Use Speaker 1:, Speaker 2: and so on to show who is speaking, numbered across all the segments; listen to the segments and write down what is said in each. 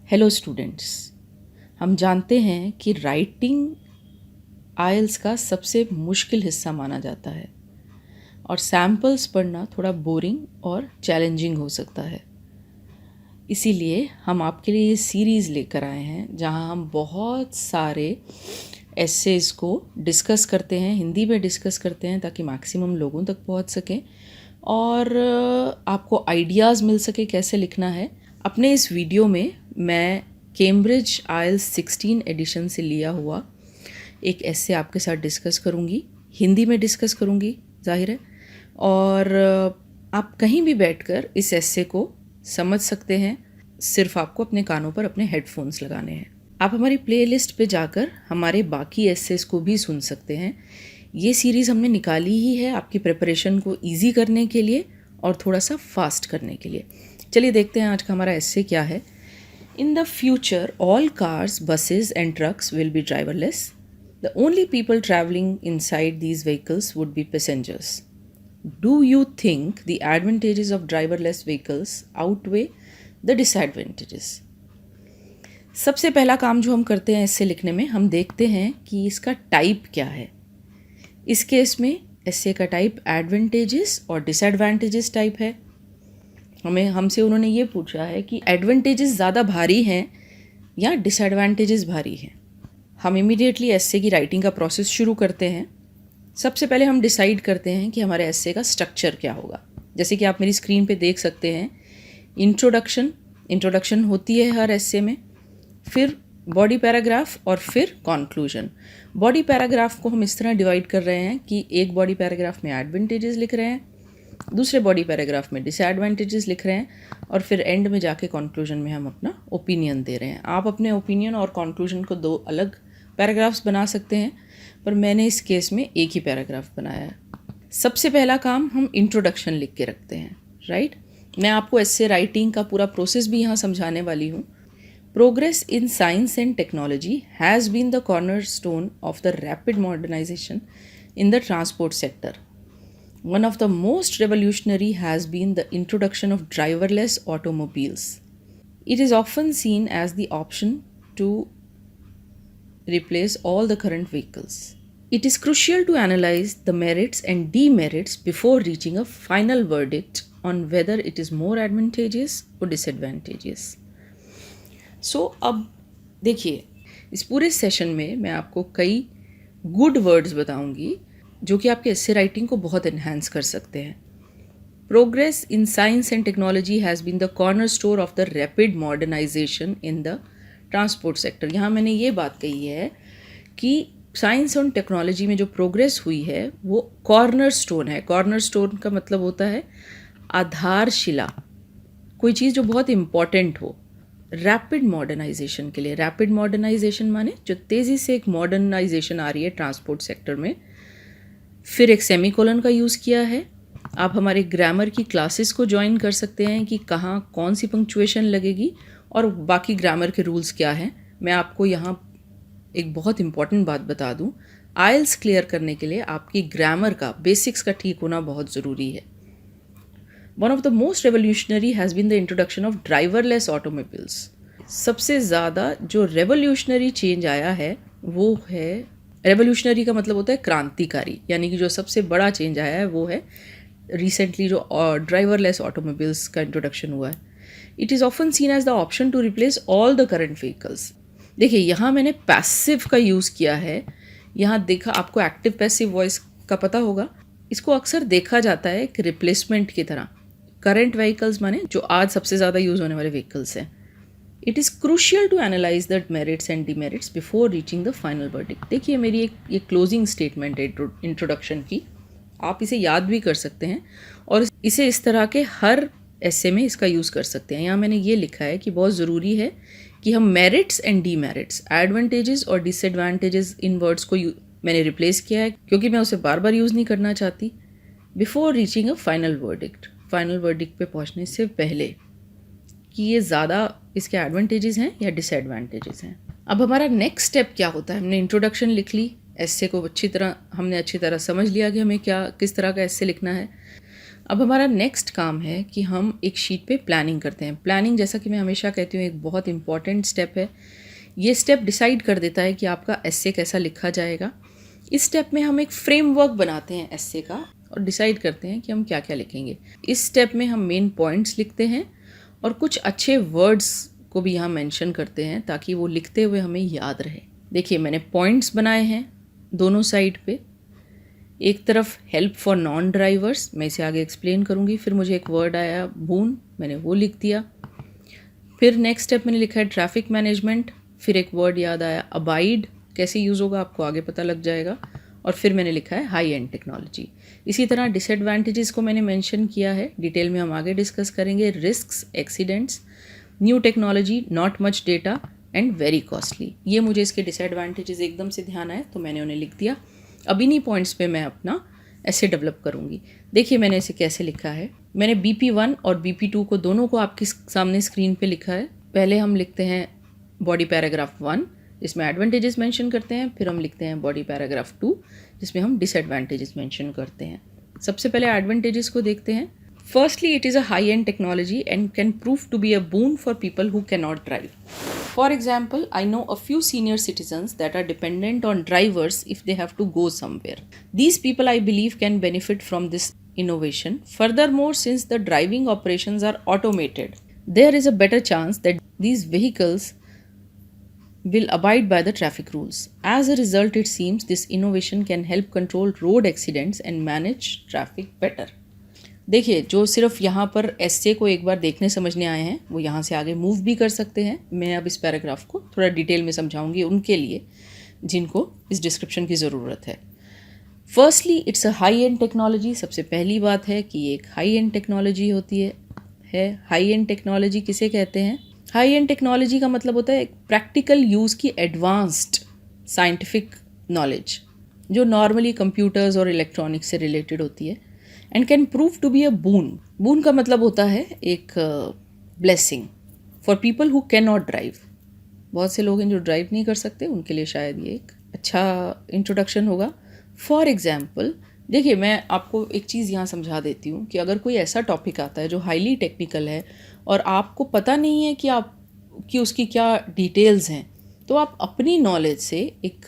Speaker 1: Hello students, हम जानते हैं कि राइटिंग आइल्स का सबसे मुश्किल हिस्सा माना जाता है और सैम्पल्स पढ़ना थोड़ा बोरिंग और चैलेंजिंग हो सकता है। इसीलिए हम आपके लिए ये सीरीज़ लेकर आए हैं जहां हम बहुत सारे एसेस को डिस्कस करते हैं, हिंदी में डिस्कस करते हैं ताकि मैक्सिमम लोगों तक पहुंच सकें और आपको आइडियाज़ मिल सके कैसे लिखना है। अपने इस वीडियो में मैं कैम्ब्रिज आइल्स 16 एडिशन से लिया हुआ एक एसे आपके साथ डिस्कस करूँगी, हिंदी में डिस्कस करूँगी जाहिर है, और आप कहीं भी बैठकर इस एसे को समझ सकते हैं। सिर्फ आपको अपने कानों पर अपने हेडफोन्स लगाने हैं। आप हमारी प्लेलिस्ट पे जाकर हमारे बाकी एसेस को भी सुन सकते हैं। ये सीरीज़ हमने निकाली ही है आपकी प्रिपरेशन को ईजी करने के लिए और थोड़ा सा फास्ट करने के लिए। चलिए देखते हैं आज का हमारा एसे क्या है। In the future all cars, buses and trucks will be driverless. The only people traveling inside these vehicles would be passengers. Do you think the advantages of driverless vehicles outweigh the disadvantages? सबसे पहला काम जो हम करते हैं एसे लिखने में, हम देखते हैं कि इसका टाइप क्या है। इस केस में एसे का टाइप एडवांटेजेस और डिसएडवांटेजेस टाइप है। हमसे उन्होंने ये पूछा है कि एडवांटेजेस ज़्यादा भारी हैं या डिसएडवांटेजेस भारी हैं। हम इमीडिएटली एसे की राइटिंग का प्रोसेस शुरू करते हैं। सबसे पहले हम डिसाइड करते हैं कि हमारे एसे का स्ट्रक्चर क्या होगा। जैसे कि आप मेरी स्क्रीन पे देख सकते हैं, इंट्रोडक्शन होती है हर एसे में, फिर बॉडी पैराग्राफ और फिर कॉन्क्लूजन। बॉडी पैराग्राफ को हम इस तरह डिवाइड कर रहे हैं कि एक बॉडी पैराग्राफ में एडवांटेजेस लिख रहे हैं, दूसरे बॉडी पैराग्राफ में डिसएडवांटेजेस लिख रहे हैं और फिर एंड में जाके कॉन्क्लूजन में हम अपना ओपिनियन दे रहे हैं। आप अपने ओपिनियन और कॉन्क्लूजन को दो अलग पैराग्राफ्स बना सकते हैं, पर मैंने इस केस में एक ही पैराग्राफ बनाया है। सबसे पहला काम हम इंट्रोडक्शन लिख के रखते हैं, राइट। मैं आपको एसे राइटिंग का पूरा प्रोसेस भी यहाँ समझाने वाली हूँ। Progress in science and technology has been the cornerstone of the rapid modernisation in the transport sector. One of the most revolutionary has been the introduction of driverless automobiles. It is often seen as the option to replace all the current vehicles. It is crucial to analyze the merits and demerits before reaching a final verdict on whether it is more advantageous or disadvantageous. So, अब देखिए, इस पूरे session में मैं आपको कई good words बताऊंगी जो कि आपके एसे राइटिंग को बहुत एनहांस कर सकते हैं। Progress in science and technology has been the cornerstone of the rapid modernisation in the transport sector. यहाँ मैंने ये बात कही है कि साइंस और टेक्नोलॉजी में जो प्रोग्रेस हुई है वो कॉर्नर स्टोन है। कॉर्नर स्टोन का मतलब होता है आधारशिला, कोई चीज़ जो बहुत इम्पॉर्टेंट हो रैपिड मॉडर्नाइजेशन के लिए। रैपिड मॉडर्नाइजेशन माने जो तेज़ी से एक मॉडर्नाइजेशन आ रही है ट्रांसपोर्ट सेक्टर में। फिर एक सेमीकोलन का यूज़ किया है। आप हमारे ग्रामर की क्लासेस को ज्वाइन कर सकते हैं कि कहाँ कौन सी पंक्चुएशन लगेगी और बाकी ग्रामर के रूल्स क्या हैं। मैं आपको यहाँ एक बहुत इंपॉर्टेंट बात बता दूँ, आइल्स क्लियर करने के लिए आपकी ग्रामर का बेसिक्स का ठीक होना बहुत ज़रूरी है। One of the most revolutionary has been the introduction of driverless automobiles. सबसे ज़्यादा जो रेवोल्यूशनरी चेंज आया है वो है, रेवोल्यूशनरी का मतलब होता है क्रांतिकारी, यानी कि जो सबसे बड़ा चेंज आया है वो है रिसेंटली जो ड्राइवरलेस ऑटोमोबाइल्स का इंट्रोडक्शन हुआ है। It is often seen as the option to replace all the current vehicles. देखिए यहाँ मैंने पैसिव का यूज़ किया है। यहाँ देखा, आपको एक्टिव पैसिव वॉइस का पता होगा, इसको अक्सर देखा जाता है एक रिप्लेसमेंट की तरह। करंट व्हीकल्स माने जो आज सबसे ज़्यादा यूज़ होने वाले व्हीकल्स हैं। It is crucial to analyze the merits and demerits before reaching the final verdict. देखिए मेरी ये क्लोजिंग स्टेटमेंट है इंट्रोडक्शन की, आप इसे याद भी कर सकते हैं और इसे इस तरह के हर एसे में इसका यूज़ कर सकते हैं। यहाँ मैंने ये लिखा है कि बहुत ज़रूरी है कि हम मेरिट्स एंड डीमेरिट्स, एडवांटेजेस और डिसएडवांटेजेस, इन वर्ड्स को मैंने रिप्लेस किया है क्योंकि मैं उसे बार बार यूज़ नहीं करना चाहती। Before reaching a final verdict, final verdict पे पहुँचने से पहले कि ये ज़्यादा इसके एडवांटेजेस हैं या डिसएडवांटेजेस हैं। अब हमारा नेक्स्ट स्टेप क्या होता है? हमने इंट्रोडक्शन लिख ली, एसे को हमने अच्छी तरह समझ लिया कि हमें किस तरह का एसे लिखना है। अब हमारा नेक्स्ट काम है कि हम एक शीट पे प्लानिंग करते हैं। प्लानिंग, जैसा कि मैं हमेशा कहती हूँ, एक बहुत इंपॉर्टेंट स्टेप है। ये स्टेप डिसाइड कर देता है कि आपका एस्से कैसा लिखा जाएगा। इस स्टेप में हम एक फ्रेमवर्क बनाते हैं एस्से का और डिसाइड करते हैं कि हम क्या क्या लिखेंगे। इस स्टेप में हम मेन पॉइंट्स लिखते हैं और कुछ अच्छे वर्ड्स को भी यहाँ मेंशन करते हैं ताकि वो लिखते हुए हमें याद रहे। देखिए, मैंने पॉइंट्स बनाए हैं दोनों साइड पे। एक तरफ हेल्प फॉर नॉन ड्राइवर्स, मैं इसे आगे एक्सप्लेन करूँगी। फिर मुझे एक वर्ड आया बून, मैंने वो लिख दिया। फिर नेक्स्ट स्टेप मैंने लिखा है ट्रैफिक मैनेजमेंट। फिर एक वर्ड याद आया अबाइड, कैसे यूज़ होगा आपको आगे पता लग जाएगा। और फिर मैंने लिखा है हाई एंड टेक्नोलॉजी। इसी तरह डिसएडवांटेजेस को मैंने मेंशन किया है, डिटेल में हम आगे डिस्कस करेंगे। Risks, accidents, new technology, not much data and very costly. ये मुझे इसके डिसएडवांटेजेस एकदम से ध्यान आए तो मैंने उन्हें लिख दिया। अब इन्हीं पॉइंट्स पे मैं अपना ऐसे डेवलप करूँगी। देखिए मैंने इसे कैसे लिखा है। मैंने BP1 और BP2 को दोनों को आपके सामने स्क्रीन पे लिखा है। पहले हम लिखते हैं बॉडी पैराग्राफ 1 जिसमें एडवांटेजेस मेंशन करते हैं। फिर हम लिखते हैं बॉडी पैराग्राफ 2 जिसमें हम डिसएडवांटेजेस मेंशन करते हैं। सबसे पहले एडवांटेजेस को देखते हैं। Firstly, it is a high-end technology and can prove to be a boon for people who cannot drive. For example, I know a few senior citizens that are dependent on drivers if they have to go somewhere. These people, I believe, can benefit from this innovation. Furthermore, since the driving operations are automated, there is a better chance that these vehicles will abide by the traffic rules. As a result, it seems this innovation can help control road accidents and manage traffic better. देखिए, जो सिर्फ यहाँ पर एस्से को एक बार देखने समझने आए हैं वो यहाँ से आगे मूव भी कर सकते हैं। मैं अब इस पैराग्राफ को थोड़ा डिटेल में समझाऊंगी उनके लिए जिनको इस डिस्क्रिप्शन की ज़रूरत है। Firstly, it's a high end technology. सबसे पहली बात है कि ये एक हाई एंड टेक्नोलॉजी होती है। हाई एंड टेक्नोलॉजी किसे कहते हैं? हाई एंड टेक्नोलॉजी का मतलब होता है एक प्रैक्टिकल यूज़ की एडवांस्ड साइंटिफिक नॉलेज जो नॉर्मली कंप्यूटर्स और इलेक्ट्रॉनिक्स से रिलेटेड होती है। And can prove to be a boon. Boon का मतलब होता है एक blessing for people who can not drive. बहुत से लोग हैं जो ड्राइव नहीं कर सकते, उनके लिए शायद ये एक अच्छा इंट्रोडक्शन होगा। फॉर एग्जाम्पल, देखिए मैं आपको एक चीज़ यहाँ समझा देती हूँ कि अगर कोई ऐसा टॉपिक आता है जो हाईली टेक्निकल है और आपको पता नहीं है कि उसकी क्या डिटेल्स हैं, तो आप अपनी नॉलेज से एक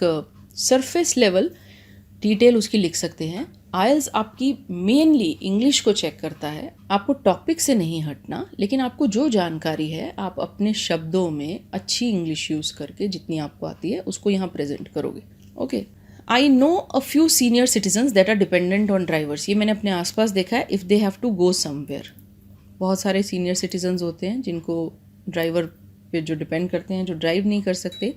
Speaker 1: सरफेस लेवल डिटेल उसकी लिख सकते हैं। आइल्स आपकी मेनली इंग्लिश को चेक करता है, आपको टॉपिक से नहीं हटना, लेकिन आपको जो जानकारी है आप अपने शब्दों में अच्छी इंग्लिश यूज़ करके जितनी आपको आती है उसको यहाँ प्रेजेंट करोगे। Okay, I know a few senior citizens that are dependent on drivers. ये मैंने अपने आसपास देखा है। If they have to go somewhere, बहुत सारे सीनियर सिटीजन्स होते हैं जिनको ड्राइवर पे जो डिपेंड करते हैं, जो ड्राइव नहीं कर सकते।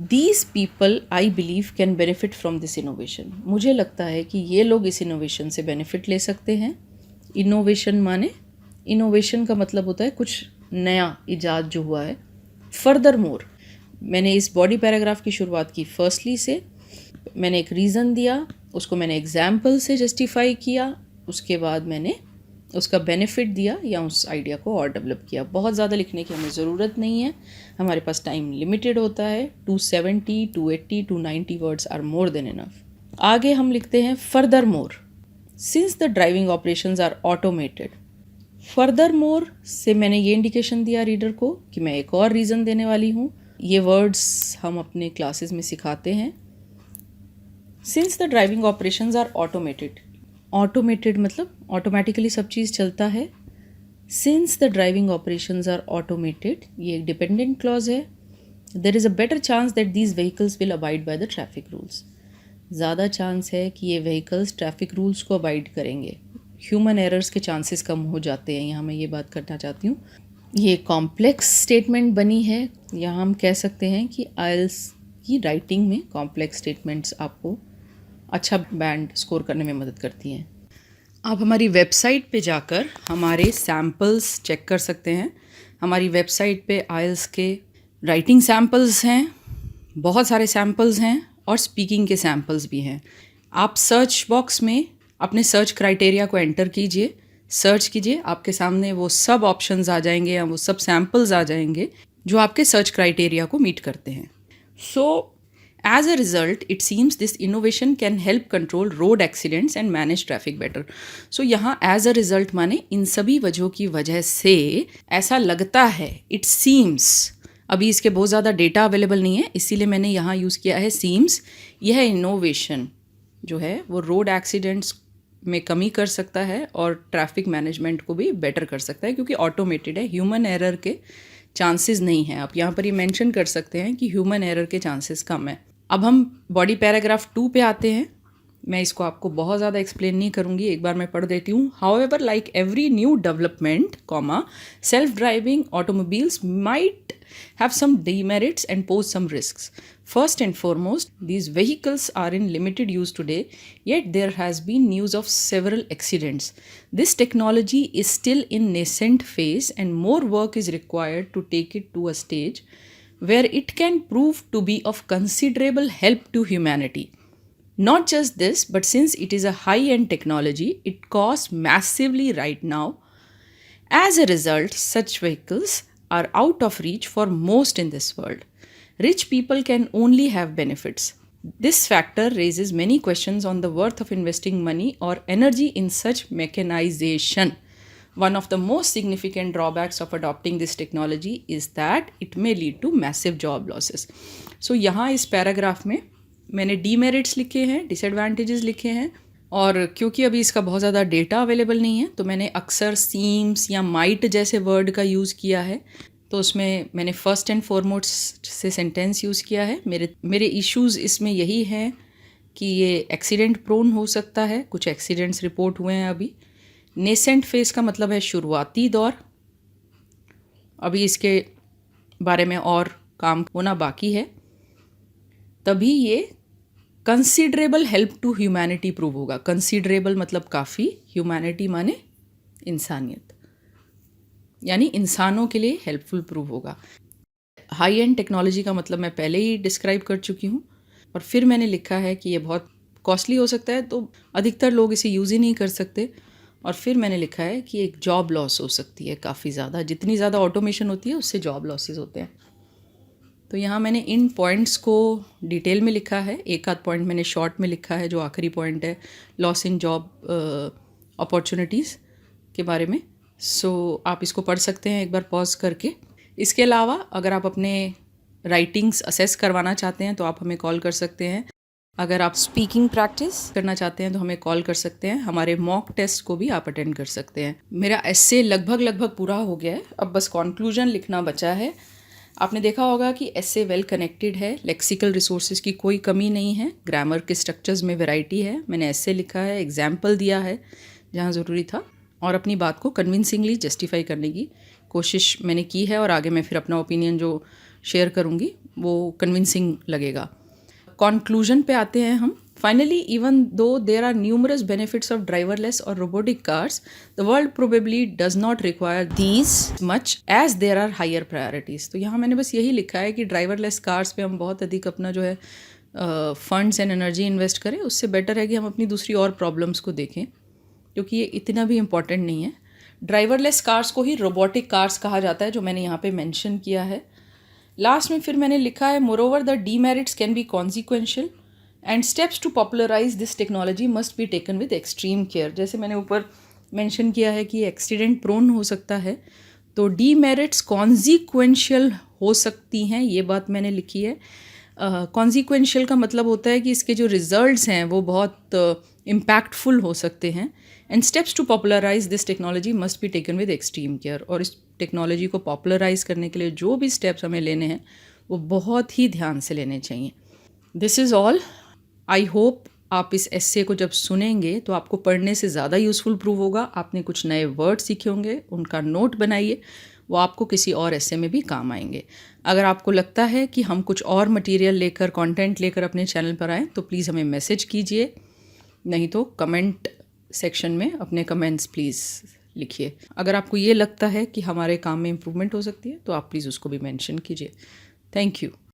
Speaker 1: These people, I believe, can benefit from this innovation. मुझे लगता है कि ये लोग इस इनोवेशन से बेनिफिट ले सकते हैं। इनोवेशन माने, इनोवेशन का मतलब होता है कुछ नया इजाद जो हुआ है। फर्दर मोर, मैंने इस बॉडी पैराग्राफ की शुरुआत की फर्स्टली से। मैंने एक रीज़न दिया, उसको मैंने एग्जाम्पल से जस्टिफाई किया, उसके बाद मैंने उसका बेनिफिट दिया या उस आइडिया को और डेवलप किया। बहुत ज़्यादा लिखने की हमें ज़रूरत नहीं है, हमारे पास टाइम लिमिटेड होता है। 270, 280, 290 words are more than enough. आगे हम लिखते हैं furthermore, since the driving operations are automated. Furthermore से मैंने ये इंडिकेशन दिया रीडर को कि मैं एक और रीज़न देने वाली हूँ। ये वर्ड्स हम अपने क्लासेस में सिखाते हैं। Since the driving operations are automated, automated मतलब ऑटोमेटिकली सब चीज़ चलता है। Since the driving operations are automated, ये एक डिपेंडेंट क्लॉज है। There is a better chance that these vehicles will abide by the traffic rules. ज़्यादा चांस है कि ये व्हीकल्स ट्रैफिक रूल्स को अबाइड करेंगे। ह्यूमन एरर्स के चांसेस कम हो जाते हैं, यहाँ मैं ये बात करना चाहती हूँ। ये कॉम्प्लेक्स स्टेटमेंट बनी है। यहाँ हम कह सकते हैं कि आइल्स की राइटिंग में कॉम्प्लेक्स स्टेटमेंट्स आपको अच्छा बैंड स्कोर करने में मदद करती हैं। आप हमारी वेबसाइट पे जाकर हमारे सैम्पल्स चेक कर सकते हैं। हमारी वेबसाइट पे आइल्स के राइटिंग सैम्पल्स हैं, बहुत सारे सैम्पल्स हैं और स्पीकिंग के सैम्पल्स भी हैं। आप सर्च बॉक्स में अपने सर्च क्राइटेरिया को एंटर कीजिए, सर्च कीजिए, आपके सामने वो सब ऑप्शंस आ जाएंगे या वो सब सैम्पल्स आ जाएंगे जो आपके सर्च क्राइटेरिया को मीट करते हैं। सो As a result, it seems this innovation can help control road accidents and manage traffic better. So यहाँ as a result माने इन सभी वजहों की वजह से ऐसा लगता है, it seems, अभी इसके बहुत ज़्यादा डेटा अवेलेबल नहीं है, इसीलिए मैंने यहाँ यूज़ किया है seems. यह इनोवेशन जो है वो रोड एक्सीडेंट्स में कमी कर सकता है और ट्रैफिक मैनेजमेंट को भी बेटर कर सकता है, क्योंकि ऑटोमेटेड है, ह्यूमन एरर के चांसेस नहीं हैं. आप यहाँ पर ये मेंशन कर सकते हैं कि ह्यूमन एरर के चांसेस कम है. अब हम बॉडी पैराग्राफ 2 पे आते हैं. मैं इसको आपको बहुत ज़्यादा एक्सप्लेन नहीं करूँगी, एक बार मैं पढ़ देती हूँ. However, like every new development, self driving automobiles might have some demerits and pose some risks. First and foremost, these vehicles are in limited use today, yet there has been news of several accidents. This technology is still in nascent phase and more work is required to take it to a stage where it can prove to be of considerable help to humanity. Not just this, but since it is a high-end technology, it costs massively right now. As a result, such vehicles are out of reach for most in this world. Rich people can only have benefits. This factor raises many questions on the worth of investing money or energy in such mechanization. One of the most significant drawbacks of adopting this technology is that it may lead to massive job losses. So यहाँ इस paragraph में मैंने demerits लिखे हैं, disadvantages लिखे हैं, और क्योंकि अभी इसका बहुत ज़्यादा डेटा अवेलेबल नहीं है तो मैंने अक्सर सीम्स या माइट जैसे वर्ड का यूज़ किया है. तो उसमें मैंने फर्स्ट एंड फॉरमोस्ट से सेंटेंस यूज़ किया है. मेरे इश्यूज़ इसमें यही हैं कि ये एक्सीडेंट प्रोन हो सकता है. कुछ एक्सीडेंट्स रिपोर्ट हुए हैं अभी. नेसेंट फेज का मतलब है शुरुआती दौर. अभी इसके बारे में और काम होना बाकी है, तभी ये considerable help to humanity prove होगा. कंसिडरेबल मतलब काफ़ी, ह्यूमैनिटी माने इंसानियत, यानी इंसानों के लिए हेल्पफुल प्रूव होगा. हाई एंड टेक्नोलॉजी का मतलब मैं पहले ही डिस्क्राइब कर चुकी हूँ. और फिर मैंने लिखा है कि ये बहुत कॉस्टली हो सकता है, तो अधिकतर लोग इसे यूज़ ही नहीं कर सकते. और फिर मैंने लिखा है कि एक जॉब लॉस हो सकती है काफ़ी ज़्यादा. जितनी ज़्यादा ऑटोमेशन होती है उससे जॉब लॉसेस होते हैं. तो यहाँ मैंने इन पॉइंट्स को डिटेल में लिखा है. एक आध पॉइंट मैंने शॉर्ट में लिखा है, जो आखिरी पॉइंट है लॉस इन जॉब अपॉर्चुनिटीज़ के बारे में. सो आप इसको पढ़ सकते हैं एक बार पॉज करके. इसके अलावा अगर आप अपने राइटिंग्स असेस करवाना चाहते हैं तो आप हमें कॉल कर सकते हैं. अगर आप स्पीकिंग प्रैक्टिस करना चाहते हैं तो हमें कॉल कर सकते हैं. हमारे मॉक टेस्ट को भी आप अटेंड कर सकते हैं. मेरा एस्से लगभग पूरा हो गया है, अब बस कॉन्क्लूजन लिखना बचा है. आपने देखा होगा कि एस्से वेल कनेक्टेड है, लेक्सिकल रिसोर्सेज की कोई कमी नहीं है, ग्रामर के स्ट्रक्चर्स में वैरायटी है. मैंने एस्से लिखा है, एग्जाम्पल दिया है जहाँ ज़रूरी था, और अपनी बात को कन्विंसिंगली जस्टिफाई करने की कोशिश मैंने की है. और आगे मैं फिर अपना ओपिनियन जो शेयर करूँगी वो कन्विंसिंग लगेगा. कॉन्क्लूजन पे आते हैं हम. Finally, even though there are numerous benefits of driverless or robotic cars, the world probably does not require these much as there are higher priorities. तो यहाँ मैंने बस यही लिखा है कि ड्राइवरलेस कार्स पे हम बहुत अधिक अपना जो है फंड्स एंड एनर्जी इन्वेस्ट करें. उससे बेटर है कि हम अपनी दूसरी और प्रॉब्लम्स को देखें, क्योंकि ये इतना भी इम्पॉर्टेंट नहीं है. ड्राइवरलेस कार्स को ही रोबोटिक कार्स कहा जाता है, जो मैंने यहाँ पे मेंशन किया है. लास्ट में फिर मैंने लिखा है, moreover the demerits can be consequential and steps to popularise this technology must be taken with extreme care. जैसे मैंने ऊपर मेंशन किया है कि एक्सीडेंट प्रोन हो सकता है, तो डीमेरिट्स कॉन्सिक्वेंशियल हो सकती हैं, ये बात मैंने लिखी है. कॉन्सिक्वेंशियल का मतलब होता है कि इसके जो रिजल्ट्स हैं वो बहुत इम्पैक्टफुल हो सकते हैं. And steps to popularise this technology must be taken with extreme care. और इस टेक्नोलॉजी को पॉपुलराइज करने के लिए जो भी स्टेप्स हमें लेने हैं वो बहुत ही ध्यान से लेने चाहिए. This is all. I hope आप इस एस्से को जब सुनेंगे तो आपको पढ़ने से ज़्यादा यूज़फुल प्रूव होगा. आपने कुछ नए वर्ड सीखे होंगे, उनका नोट बनाइए, वो आपको किसी और एस्से में भी काम आएंगे. अगर आपको लगता है कि हम कुछ और मटेरियल लेकर, कंटेंट लेकर अपने चैनल पर आएँ तो प्लीज़ हमें मैसेज कीजिए, नहीं तो कमेंट सेक्शन में अपने कमेंट्स प्लीज़ लिखिए. अगर आपको ये लगता है कि हमारे काम में इम्प्रूवमेंट हो सकती है तो आप प्लीज़ उसको भी मेंशन कीजिए. Thank you.